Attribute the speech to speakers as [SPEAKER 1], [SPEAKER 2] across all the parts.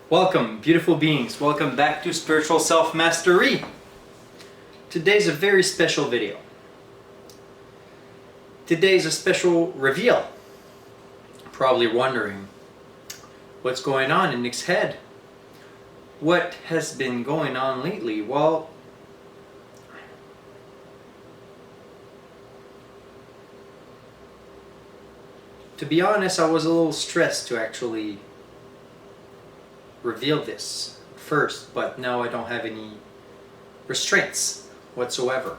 [SPEAKER 1] Welcome, beautiful beings. Welcome back to Spiritual Self-Mastery. Today's a very special video. Today's a special reveal. Probably wondering what's going on in Nick's head. What has been going on lately? Well, to be honest, I was a little stressed to actually reveal this first, but now I don't have any restraints whatsoever.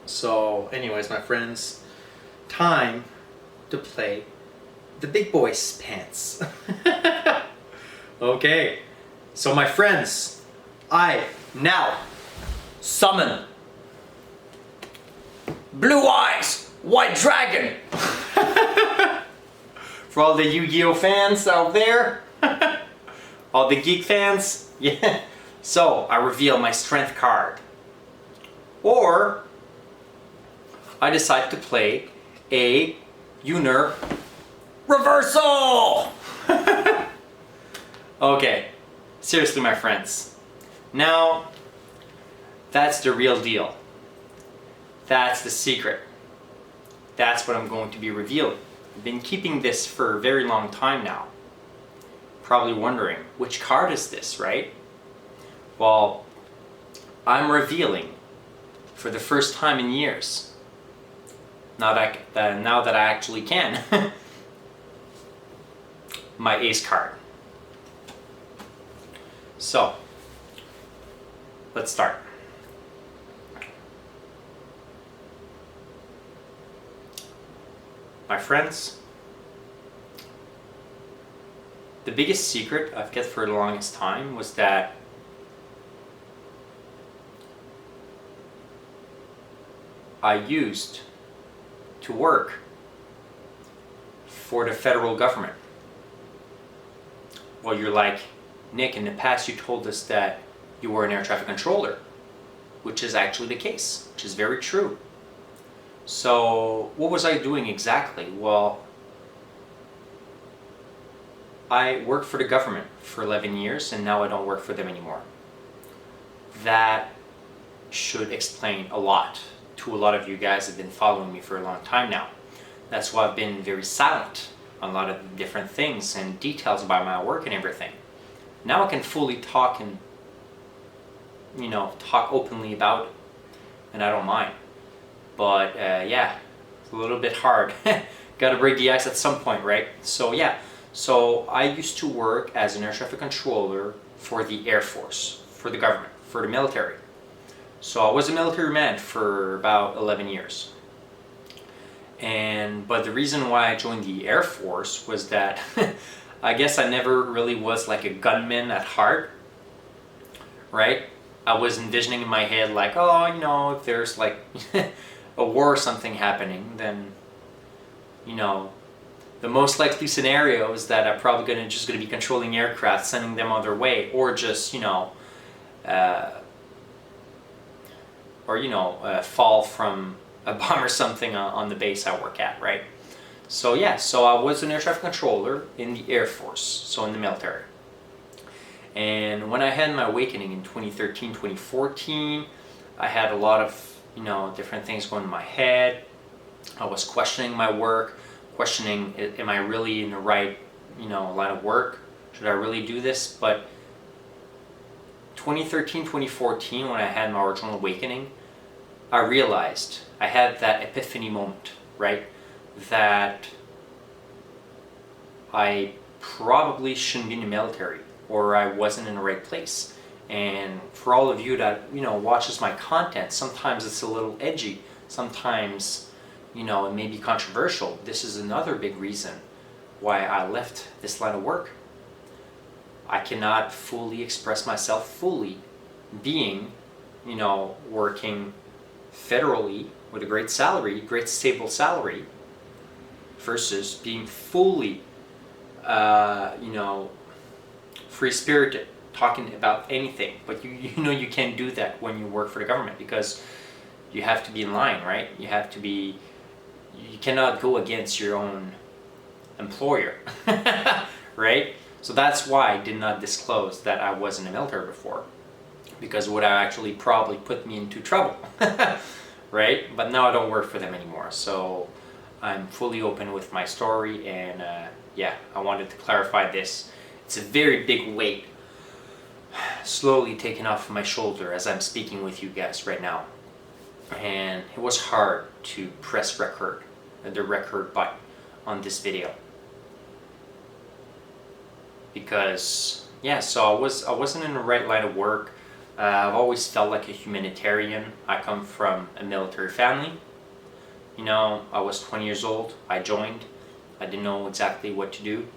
[SPEAKER 1] So anyways, my friends, time to play the big boy's pants. Okay, so my friends, I now summon Blue Eyes White Dragon. For all the Yu-Gi-Oh fans out there, all the geek fans, yeah. So I reveal my strength card, or I decide to play a Lunar Reversal. Okay, seriously, my friends. Now, that's the real deal. That's the secret. That's what I'm going to be revealing. I've been keeping this for a very long time now. Probably wondering, which card is this, right? Well, I'm revealing for the first time in years, now that I actually can, my ace card. So, let's start. My friends, the biggest secret I've kept for the longest time was that I used to work for the federal government. Well, you're like, Nick, in the past you told us that you were an air traffic controller, which is actually the case, which is very true. So what was I doing exactly? Well, I worked for the government for 11 years and now I don't work for them anymore. That should explain a lot to a lot of you guys that have been following me for a long time now. That's why I've been very silent on a lot of different things and details about my work and everything. Now I can fully talk and, talk openly about it, and I don't mind. But yeah, it's a little bit hard. Gotta break the ice at some point, right? So yeah, so I used to work as an air traffic controller for the Air Force, for the government, for the military. So I was a military man for about 11 years. But the reason why I joined the Air Force was that I guess I never really was like a gunman at heart, right? I was envisioning in my head like, oh, if there's like a war or something happening, then, the most likely scenario is that I'm probably just gonna be controlling aircraft, sending them on their way, or just, fall from a bomb or something on the base I work at, right? So yeah, so I was an air traffic controller in the Air Force, so in the military. And when I had my awakening in 2013, 2014, I had a lot of, different things going in my head. I was questioning my work, questioning, am I really in the right, line of work? Should I really do this? But 2013, 2014, when I had my original awakening, I realized, I had that epiphany moment, right? That I probably shouldn't be in the military, or I wasn't in the right place. And for all of you that, watches my content, sometimes it's a little edgy, sometimes, it may be controversial. This is another big reason why I left this line of work. I cannot fully express myself fully being, working federally with a great salary, great stable salary, versus being fully, free-spirited, talking about anything. But you can't do that when you work for the government, because you have to be in line, right? You cannot go against your own employer, right? So that's why I did not disclose that I was in the military before, because it would have actually probably put me into trouble. Right? But now I don't work for them anymore, so I'm fully open with my story, and yeah, I wanted to clarify this. It's a very big weight slowly taken off my shoulder as I'm speaking with you guys right now. And it was hard to press the record button on this video. Because, yeah, so I wasn't in the right line of work. I've always felt like a humanitarian. I come from a military family. You know, I was 20 years old. I joined. I didn't know exactly what to do.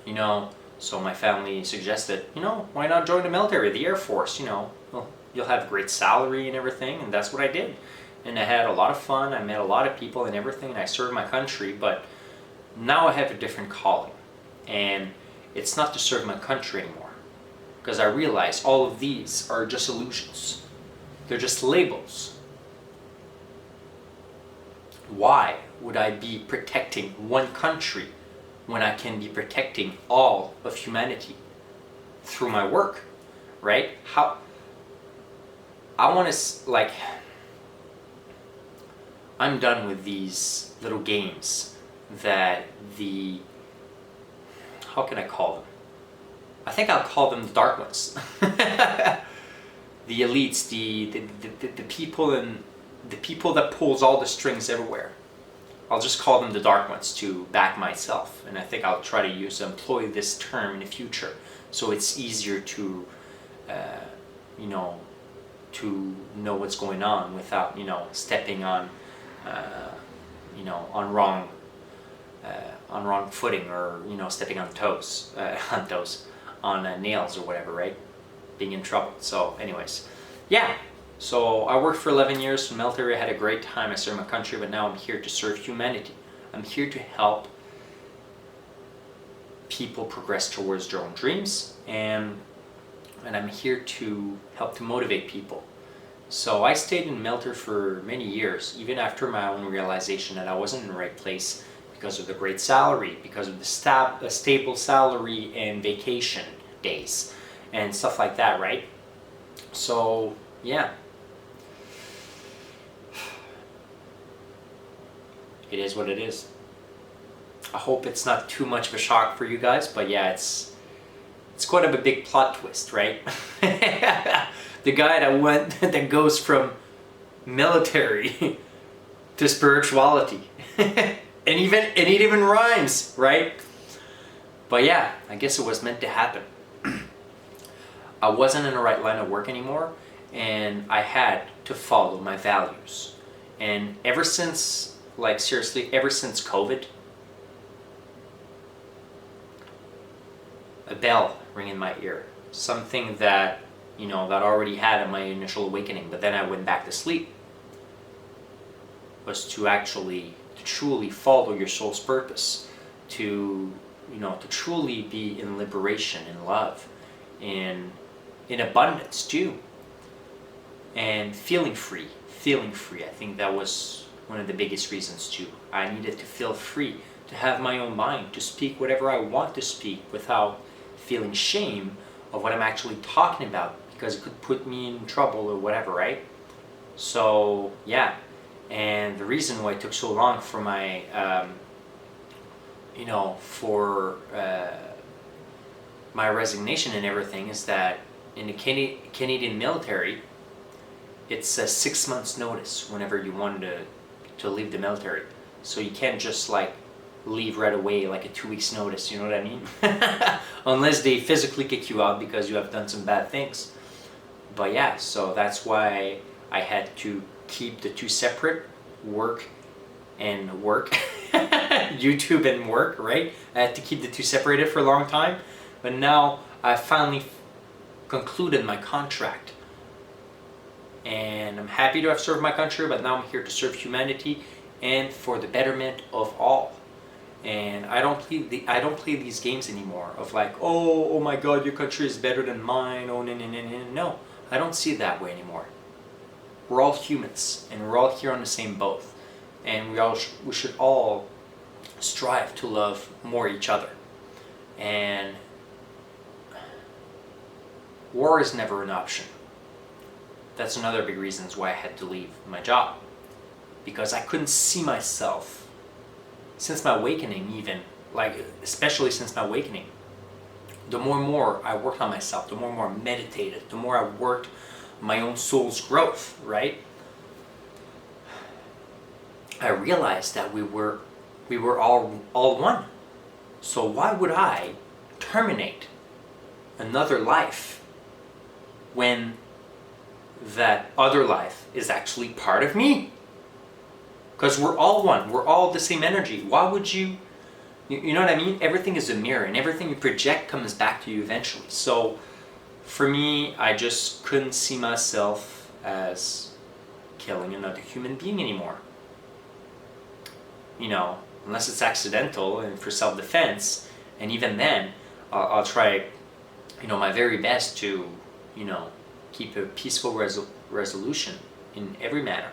[SPEAKER 1] You know, so my family suggested, you know, why not join the military, the Air Force, you know. Well, you'll have a great salary and everything, and that's what I did. And I had a lot of fun. I met a lot of people and everything, and I served my country, but now I have a different calling. And it's not to serve my country anymore. Because I realize all of these are just illusions. They're just labels. Why would I be protecting one country when I can be protecting all of humanity through my work, right? How I want to, like, I'm done with these little games that how can I call them? I think I'll call them the dark ones. The elites, the people, and the people that pulls all the strings everywhere. I'll just call them the dark ones to back myself, and I think I'll try to employ this term in the future, so it's easier to, you know, to know what's going on without, you know, stepping on, you know, on wrong footing, or, you know, stepping on toes, on nails or whatever, right? Being in trouble. So, anyways, yeah. So I worked for 11 years in the military. I had a great time. I served my country, but now I'm here to serve humanity. I'm here to help people progress towards their own dreams, and I'm here to help to motivate people. So I stayed in the military for many years, even after my own realization that I wasn't in the right place because of the great salary, because of the stable salary and vacation days and stuff like that, right? So, yeah. It is what it is. I hope it's not too much of a shock for you guys, but yeah, it's quite of a big plot twist, right? The guy that goes from military to spirituality. And it even rhymes, right? But yeah, I guess it was meant to happen. I wasn't in the right line of work anymore, and I had to follow my values. And ever since, like, seriously, ever since COVID, a bell ring in my ear. Something that, you know, that I already had in my initial awakening, but then I went back to sleep, was to truly follow your soul's purpose, to, you know, to truly be in liberation, in love, in abundance too, and feeling free. I think that was one of the biggest reasons too. I needed to feel free, to have my own mind, to speak whatever I want to speak without feeling shame of what I'm actually talking about, because it could put me in trouble or whatever, right? So yeah, and the reason why it took so long for my, you know, for my resignation and everything is that in the Canadian military, it's a 6 months notice whenever you wanted to leave the military. So you can't just like leave right away, like a 2 weeks notice, you know what I mean? Unless they physically kick you out because you have done some bad things. But yeah, so that's why I had to keep the two separate, work and work. YouTube and work, right? I had to keep the two separated for a long time. But now I finally concluded my contract. And I'm happy to have served my country, but now I'm here to serve humanity and for the betterment of all. And I don't play these games anymore of like, oh my God, your country is better than mine. Oh no. No, I don't see it that way anymore. We're all humans, and we're all here on the same boat, and we should all strive to love more each other. And war is never an option. That's another big reason why I had to leave my job. Because I couldn't see myself since my awakening, even, like, especially since my awakening. The more and more I worked on myself, the more and more I meditated, the more I worked my own soul's growth, right? I realized that we were all one. So why would I terminate another life when that other life is actually part of me? Because we're all one. We're all the same energy. Why would you know what I mean? Everything is a mirror, and everything you project comes back to you eventually. So for me, I just couldn't see myself as killing another human being anymore. You know, unless it's accidental and for self-defense, and even then, I'll try, you know, my very best to, you know, keep a peaceful resolution in every matter.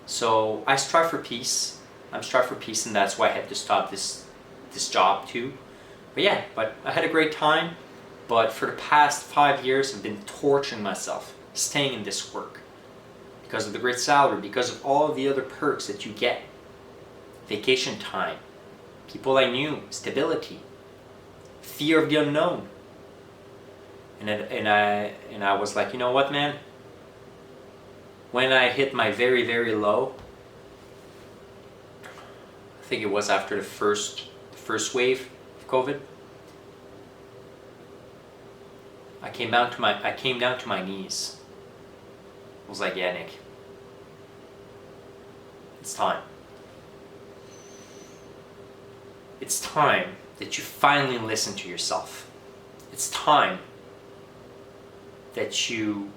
[SPEAKER 1] So I strive for peace. I'm strive for peace, and that's why I had to stop this job too. But yeah, but I had a great time. But for the past 5 years, I've been torturing myself, staying in this work because of the great salary, because of all the other perks that you get. Vacation time, people I knew, stability, fear of the unknown. And I was like, you know what, man? When I hit my very, very low, I think it was after the first wave of COVID, I came down to my knees. I was like, yeah, Nick, it's time. It's time that you finally listen to yourself. It's time that you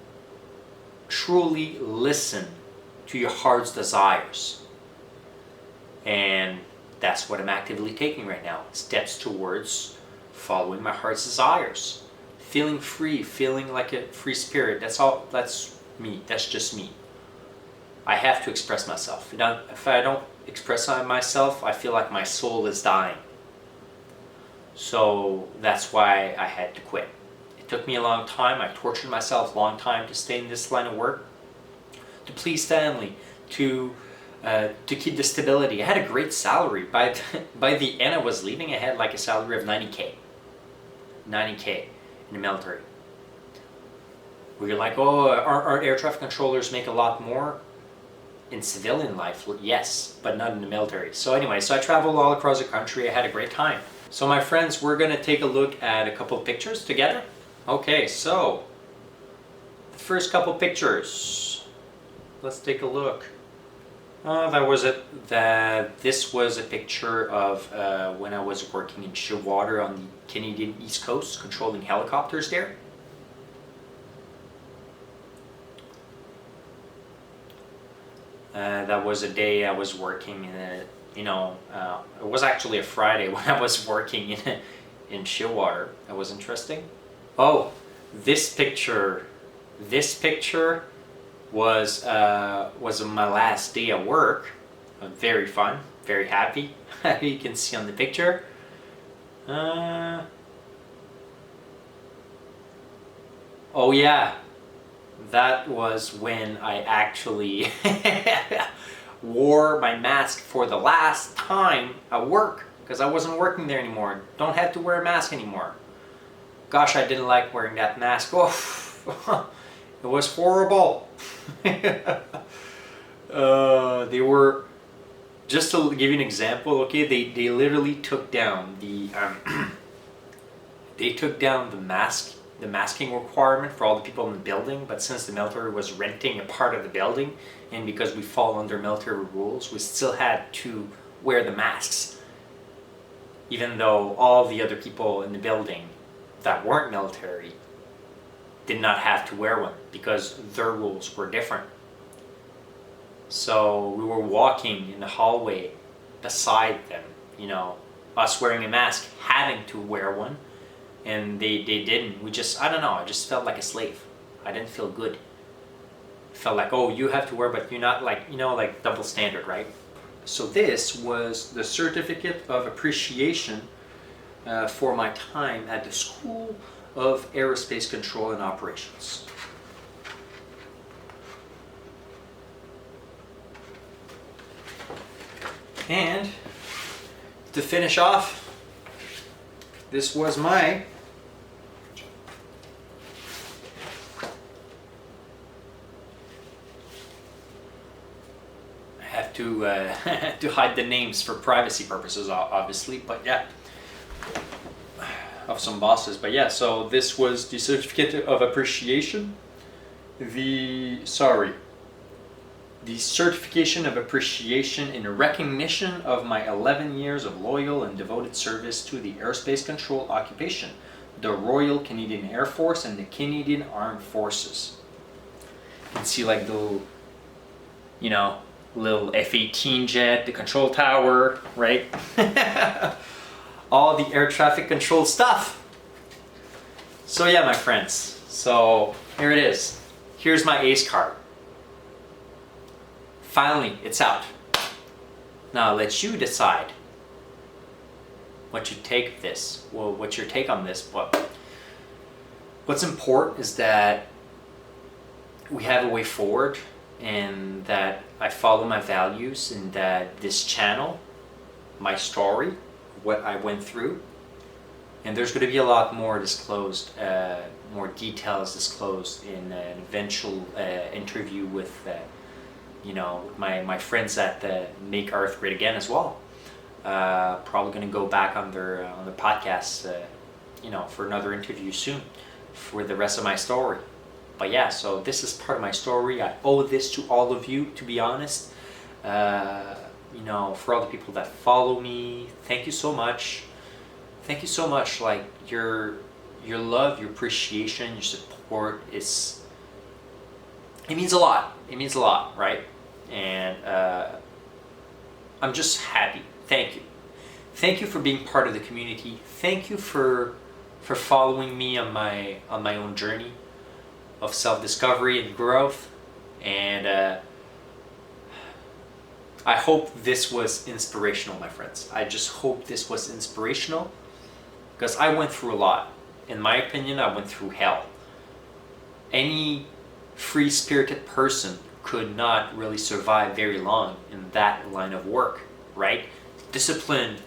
[SPEAKER 1] truly listen to your heart's desires. And that's what I'm actively taking right now. Steps towards following my heart's desires. Feeling free, feeling like a free spirit. That's all, that's me. That's just me. I have to express myself. If I don't express myself, I feel like my soul is dying. So that's why I had to quit. It took me a long time. I tortured myself a long time to stay in this line of work, to please family, to keep the stability. I had a great salary. By the end I was leaving, I had like a salary of 90K. 90K in the military. Where you're like, oh, aren't air traffic controllers make a lot more? In civilian life, yes, but not in the military. So anyway, so I traveled all across the country. I had a great time. So my friends, we're gonna take a look at a couple of pictures together. Okay, so the first couple pictures. Let's take a look. This was a picture of when I was working in Shearwater on the Canadian East Coast, controlling helicopters there. That was a day I was working in it was actually a Friday when I was working in Shearwater. That was interesting. Oh, this picture was my last day at work. Very fun, very happy. You can see on the picture. Oh yeah, that was when I actually wore my mask for the last time at work, because I wasn't working there anymore. Don't have to wear a mask anymore. Gosh, I didn't like wearing that mask. Oh, it was horrible. They were, just to give you an example, okay, they literally took down the they took down the masking requirement for all the people in the building, but since the military was renting a part of the building, and because we fall under military rules, we still had to wear the masks, even though all the other people in the building that weren't military did not have to wear one, because their rules were different. So we were walking in the hallway beside them, us wearing a mask, having to wear one, and they didn't. I don't know, I just felt like a slave. I didn't feel good. I felt like, oh, you have to wear, but you're not, like, like double standard, right? So this was the certificate of appreciation for my time at the school of aerospace control and operations. And to finish off, this was my to hide the names for privacy purposes, obviously, but yeah, of some bosses. But yeah, so this was the certificate of appreciation, the certification of appreciation in recognition of my 11 years of loyal and devoted service to the aerospace control occupation, the Royal Canadian Air Force and the Canadian Armed Forces. You can see like the, you know, little F-18 jet, the control tower, right? All the air traffic control stuff. So yeah, my friends, so here it is. Here's my ACE card. Finally, it's out. Now I'll let you decide what you take of this. Well, what's your take on this? But what's important is that we have a way forward, and that I follow my values, and that this channel, my story, what I went through, and there's going to be a lot more disclosed, more details disclosed in an eventual interview with you know, my friends at the Make Earth Great Again as well. Probably going to go back on their podcast, you know, for another interview soon for the rest of my story. But yeah, so this is part of my story. I owe this to all of you, to be honest. You know, for all the people that follow me, thank you so much. Thank you so much. Like your love, your appreciation, your support it means a lot. It means a lot, right? And I'm just happy. Thank you. Thank you for being part of the community. Thank you for following me on my own journey of self-discovery and growth. And I hope this was inspirational, my friends. I just hope this was inspirational, because I went through a lot. In my opinion, I went through hell. Any free-spirited person could not really survive very long in that line of work, right? Discipline,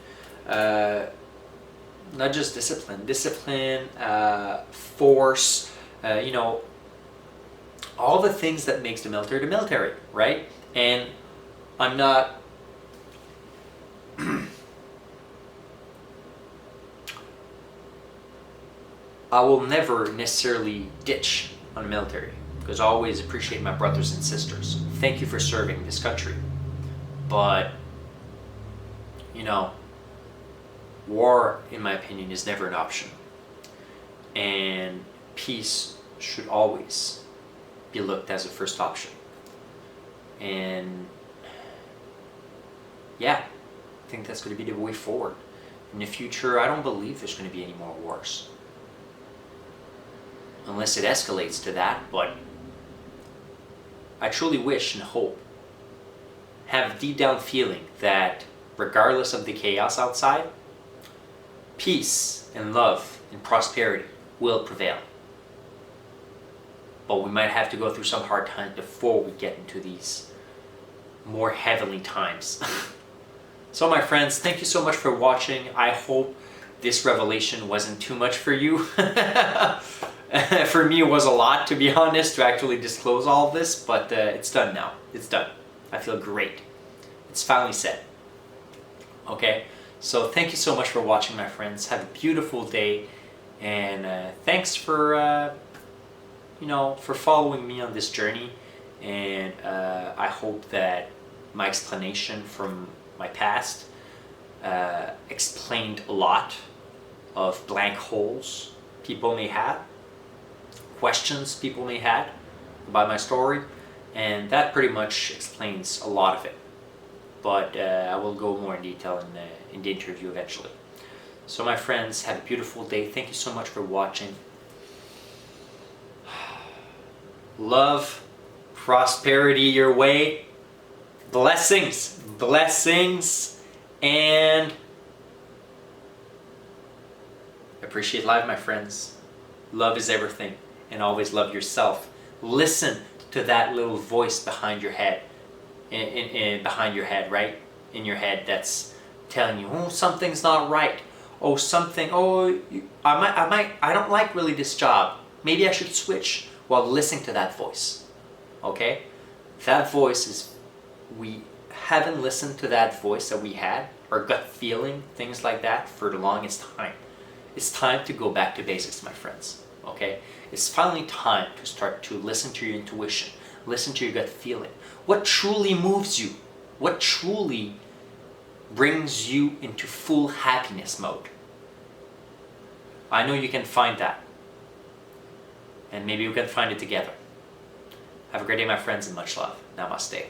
[SPEAKER 1] not just discipline, force, you know, all the things that makes the military, right? And I'm not I will never necessarily ditch on the military, because I always appreciate my brothers and sisters. Thank you for serving this country. But, you know, war, in my opinion, is never an option. And peace should always be looked as a first option. And yeah, I think that's going to be the way forward. In the future, I don't believe there's going to be any more wars. Unless it escalates to that, but I truly wish and hope, have a deep down feeling that regardless of the chaos outside, peace and love and prosperity will prevail. But we might have to go through some hard times before we get into these more heavenly times. So my friends, thank you so much for watching. I hope this revelation wasn't too much for you. For me, it was a lot, to be honest, to actually disclose all of this, but it's done now. It's done. I feel great. It's finally said. Okay? So thank you so much for watching, my friends. Have a beautiful day, and thanks for, you know, for following me on this journey. And I hope that my explanation from my past explained a lot of blank holes people may have, questions people may have about my story, and that pretty much explains a lot of it. But I will go more in detail in the interview eventually. So my friends, have a beautiful day. Thank you so much for watching. Love, prosperity your way, blessings, and appreciate life, my friends. Love is everything, and always love yourself. Listen to that little voice behind your head, behind your head, right? In your head, that's telling you, oh, something's not right. Oh, I don't like really this job. Maybe I should switch. While listening to that voice, okay? That voice is, we haven't listened to that voice that we had, our gut feeling, things like that, for the longest time. It's time to go back to basics, my friends, okay? It's finally time to start to listen to your intuition, listen to your gut feeling. What truly moves you? What truly brings you into full happiness mode? I know you can find that. And maybe we can find it together. Have a great day, my friends, and much love. Namaste.